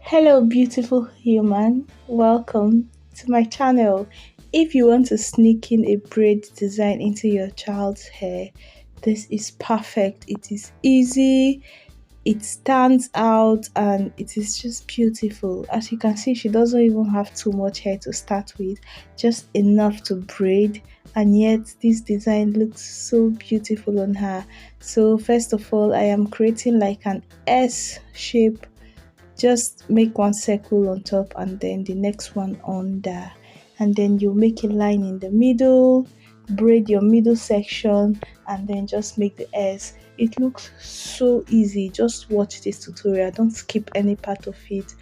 Hello, beautiful human. Welcome to my channel. If you want to sneak in a braid design into your child's hair, this is perfect. It is easy, it stands out, and it is just beautiful. As you can see, she doesn't even have too much hair to start with, just enough to braid, and yet this design looks so beautiful on her. So first of all, I am creating like an S shape. Just make one circle on top and then the next one under, and then you make a line in the middle, braid your middle section, and then just make the S. It looks so easy. Just watch this tutorial, don't skip any part of it.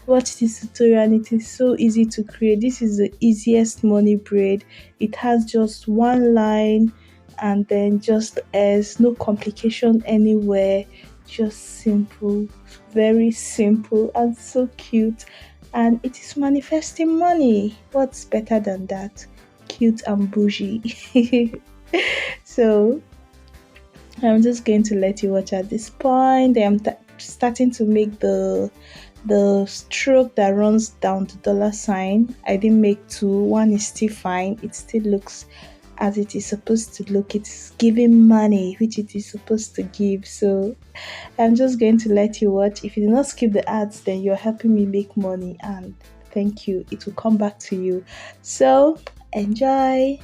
Watch this tutorial and it is so easy to create. This is the easiest money braid. It has just one line and then just S, no complication anywhere, just simple, very simple and so cute, and it is manifesting money. What's better than that? Cute and bougie. So I'm just going to let you watch at this point. I'm starting to make the stroke that runs down the dollar sign. I didn't make two. One is still fine. It still looks as it is supposed to look. It's giving money, which it is supposed to give. So I'm just going to let you watch. If you do not skip the ads, then you're helping me make money, and thank you. It will come back to you. So enjoy.